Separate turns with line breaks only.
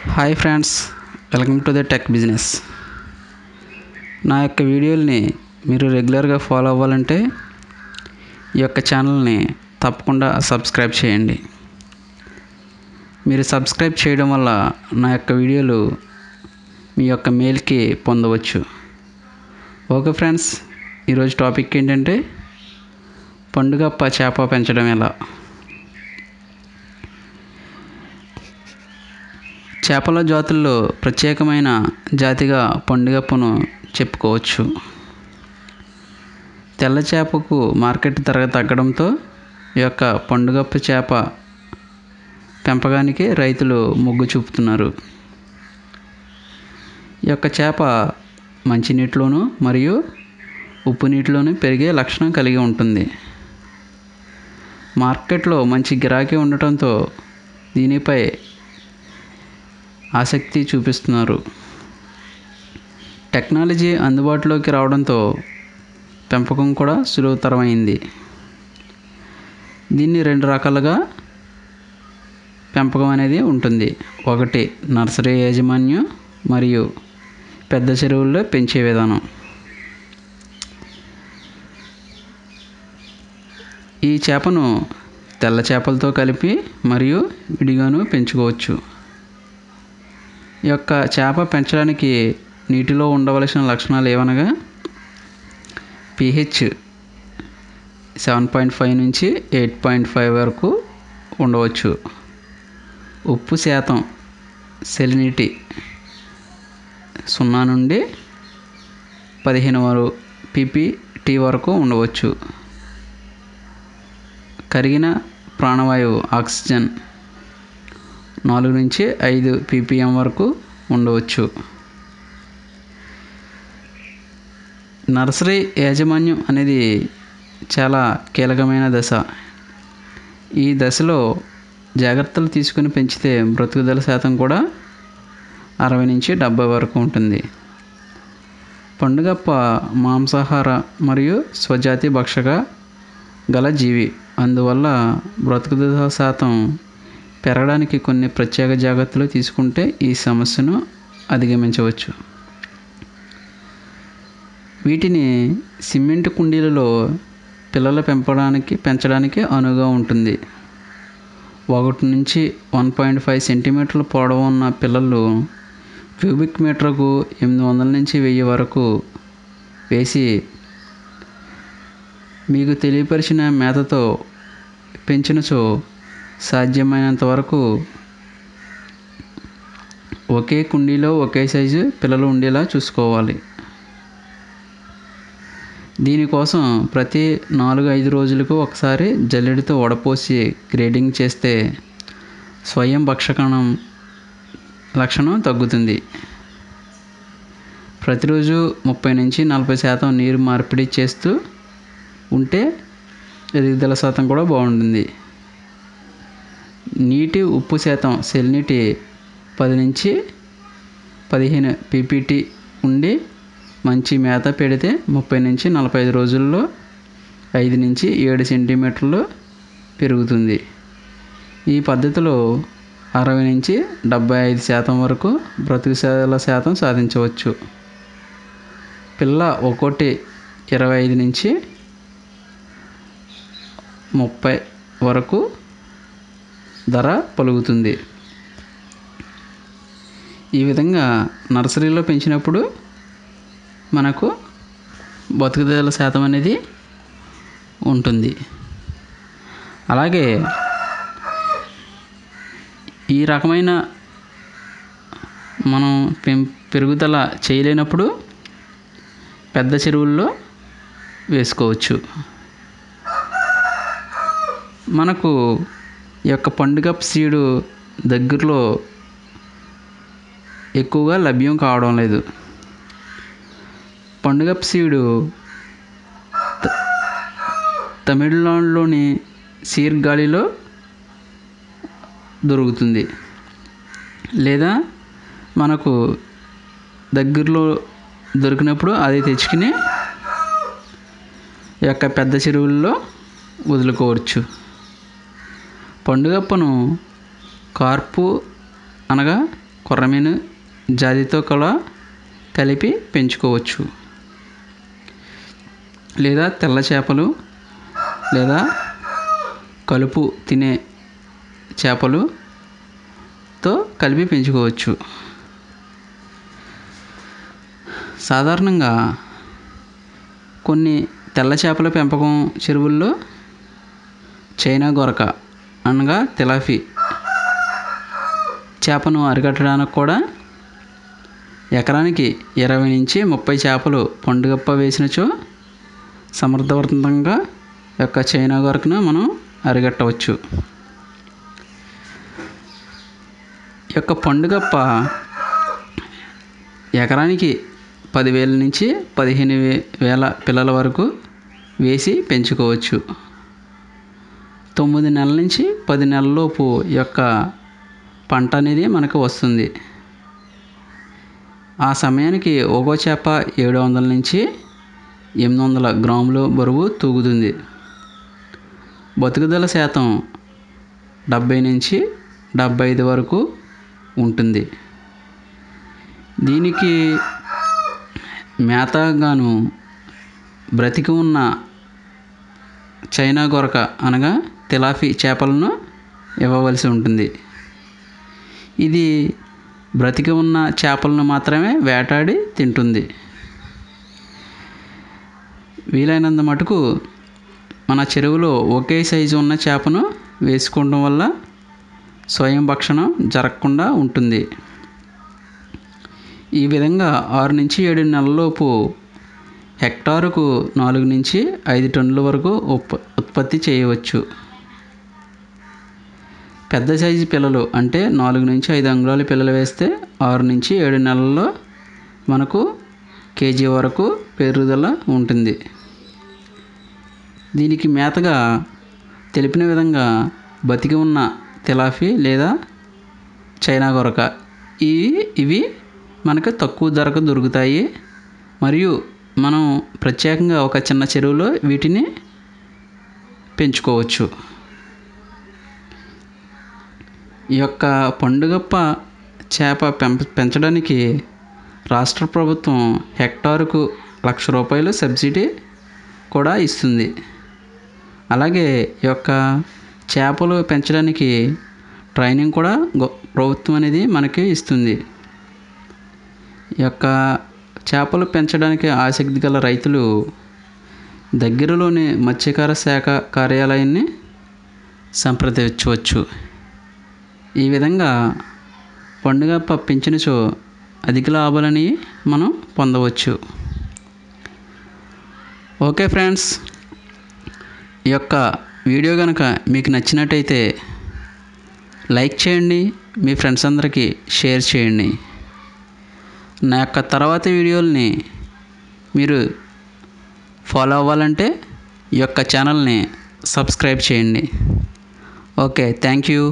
Hi friends, welcome to the tech business. నా యొక్క వీడియోల్ని మీరు రెగ్యులర్గా ఫాలో అవ్వాలంటే ఈ యొక్క ఛానల్ని తప్పకుండా సబ్స్క్రైబ్ చేయండి. మీరు సబ్స్క్రైబ్ చేయడం వల్ల నా యొక్క వీడియోలు మీ యొక్క మెయిల్కి పొందవచ్చు. ఓకే ఫ్రెండ్స్, ఈరోజు టాపిక్ ఏంటంటే పండుగప్ప చేప పెంచడం ఎలా. చేపల జాతుల్లో ప్రత్యేకమైన జాతిగా పండుగప్పను చెప్పుకోవచ్చు. తెల్ల చేపకు మార్కెట్ ధర తగ్గడంతో ఈ యొక్క పండుగప్ప చేప పెంపకానికి రైతులు మొగ్గు చూపుతున్నారు. ఈ యొక్క చేప మంచినీటిలోను మరియు ఉప్పు నీటిలోను పెరిగే లక్షణం కలిగి ఉంటుంది. మార్కెట్లో మంచి గిరాకీ ఉండటంతో దీనిపై ఆసక్తి చూపిస్తున్నారు. టెక్నాలజీ అందుబాటులోకి రావడంతో పెంపకం కూడా సులువుతరమైంది. దీన్ని 2 రకాలుగా పెంపకం అనేది ఉంటుంది. ఒకటి నర్సరీ యాజమాన్యం మరియు పెద్ద చెరువుల్లో పెంచే విధానం. ఈ చేపను తెల్ల చేపలతో కలిపి మరియు విడిగాను పెంచుకోవచ్చు. ఈ యొక్క చేప పెంచడానికి నీటిలో ఉండవలసిన లక్షణాలు ఏవనగా pH 7.5 నుంచి 8.5 వరకు ఉండవచ్చు. ఉప్పు శాతం సెలినిటీ 0 నుండి 15 ppT వరకు ఉండవచ్చు. కరిగిన ప్రాణవాయువు ఆక్సిజన్ 4 నుంచి 5 ppm వరకు ఉండవచ్చు. నర్సరీ యాజమాన్యం అనేది చాలా కీలకమైన దశ. ఈ దశలో జాగ్రత్తలు తీసుకుని పెంచితే బ్రతుకుదల శాతం కూడా 60 నుంచి 70 వరకు ఉంటుంది. పండుగప్ప మాంసాహార మరియు స్వజాతి భక్షక గల జీవి. అందువల్ల బ్రతుకుదల శాతం పెరగడానికి కొన్ని ప్రత్యేక జాగ్రత్తలు తీసుకుంటే ఈ సమస్యను అధిగమించవచ్చు. వీటిని సిమెంట్ కుండీలలో పిల్లల పెంచడానికి అనువుగా ఉంటుంది. 1 నుంచి 1.5 సెంటీమీటర్ల పొడవు ఉన్న పిల్లలు క్యూబిక్ మీటర్కు 800 నుంచి 1000 వరకు వేసి మీకు తెలియపరిచిన మేతతో పెంచినచో సాధ్యమైనంత వరకు ఒకే కుండీలో ఒకే సైజు పిల్లలు ఉండేలా చూసుకోవాలి. దీనికోసం ప్రతి 4-5 రోజులకు ఒకసారి జల్లెడతో వడపోసి గ్రేడింగ్ చేస్తే స్వయం భక్షకణం లక్షణం తగ్గుతుంది. ప్రతిరోజు 30 నుంచి 40% నీరు మార్పిడి చేస్తూ ఉంటే ఎదుగుదల శాతం కూడా బాగుంటుంది. నీటి ఉప్పు శాతం సెలినిటీ 10 నుంచి 15 ppt ఉండి మంచి మేత పెడితే 30 నుంచి 45 రోజుల్లో 5 నుంచి 7 సెంటీమీటర్లు పెరుగుతుంది. ఈ పద్ధతిలో 60 నుంచి 75% వరకు బ్రతుకుదల శాతం సాధించవచ్చు. పిల్ల ఒక్కోటి 25 నుంచి 30 వరకు ధర పలుకుతుంది. ఈ విధంగా నర్సరీలో పెంచినప్పుడు మనకు బతుకుదల శాతం అనేది ఉంటుంది. అలాగే ఈ రకమైన మనం పెరుగుదల చేయలేనప్పుడు పెద్ద చెరువుల్లో వేసుకోవచ్చు. మనకు ఈ యొక్క పండుగప్ప సీడు దగ్గరలో ఎక్కువగా లభ్యం కావడం లేదు. పండుగప్ప సీడు తమిళనాడులోని సీర్గాలిలో దొరుకుతుంది. లేదా మనకు దగ్గరలో దొరికినప్పుడు అది తెచ్చుకుని ఈ యొక్క పెద్ద చెరువుల్లో వదులుకోవచ్చు. పండుగప్పను కార్పు అనగా కొర్రమీను జాతితో కూడా కలిపి పెంచుకోవచ్చు. లేదా తెల్ల చేపలు లేదా కలుపు తినే చేపలుతో కలిపి పెంచుకోవచ్చు. సాధారణంగా కొన్ని తెల్ల చేపల పెంపకం చెరువుల్లో చైనా గొరక అనగా తిలాపి చేపను అరికట్టడానికి కూడా ఎకరానికి 20 నుంచి 30 చేపలు పండుగప్ప వేసినచో సమర్థవంతంగా యొక్క చైనా గొరకను మనం అరికట్టవచ్చు. ఈ యొక్క పండుగప్ప ఎకరానికి 10,000 నుంచి 15,000 పిల్లల వరకు వేసి పెంచుకోవచ్చు. 9 నెలల నుంచి 10 నెలలలోపు యొక్క పంట అనేది మనకు వస్తుంది. ఆ సమయానికి ఒక్కో చేప 700 నుంచి 800 గ్రాములు బరువు తూగుతుంది. బతుకుదల శాతం 70 నుంచి 75 వరకు ఉంటుంది. దీనికి మేతగాను బ్రతికి ఉన్న చైనా గొరక అనగా తిలాపి చేపలను ఇవ్వవలసి ఉంటుంది. ఇది బ్రతికి ఉన్న చేపలను మాత్రమే వేటాడి తింటుంది. వీలైనంత మటుకు మన చెరువులో ఒకే సైజు ఉన్న చేపను వేసుకోవడం వల్ల స్వయం భక్షణం జరగకుండా ఉంటుంది. ఈ విధంగా 6 నుంచి 7 నెలలలోపు హెక్టారుకు 4 నుంచి 5 టన్నుల వరకు ఉత్పత్తి చేయవచ్చు. పెద్ద సైజు పిల్లలు అంటే 4 నుంచి 5 అంగుళాల పిల్లలు వేస్తే 6 నుంచి 7 నెలల్లో మనకు కేజీ వరకు పెరుగుదల ఉంటుంది. దీనికి మేతగా తెలిపిన విధంగా బతికి ఉన్న తిలాపి లేదా చైనా గొరక ఇవి మనకు తక్కువ ధరకు దొరుకుతాయి. మరియు మనం ప్రత్యేకంగా ఒక చిన్న చెరువులో వీటిని పెంచుకోవచ్చు. ఈ యొక్క పండుగప్ప చేప పెంచడానికి రాష్ట్ర ప్రభుత్వం హెక్టారుకు ₹1,00,000 సబ్సిడీ కూడా ఇస్తుంది. అలాగే ఈ యొక్క చేపలు పెంచడానికి ట్రైనింగ్ కూడా ప్రభుత్వం అనేది మనకి ఇస్తుంది. ఈ యొక్క చేపలు పెంచడానికి ఆసక్తి గల రైతులు దగ్గరలోని మత్స్యకార శాఖ కార్యాలయాన్ని సంప్రదించవచ్చు. ఈ విధంగా పండుగప్ప పెంచినచో అధిక లాభాలని మనం పొందవచ్చు. ఓకే ఫ్రెండ్స్, ఈ యొక్క వీడియో కనుక మీకు నచ్చినట్టయితే లైక్ చేయండి, మీ ఫ్రెండ్స్ అందరికీ షేర్ చేయండి. నా యొక్క తర్వాత వీడియోల్ని మీరు ఫాలో అవ్వాలంటే ఈ యొక్క ఛానల్ని సబ్స్క్రైబ్ చేయండి. Okay, thank you.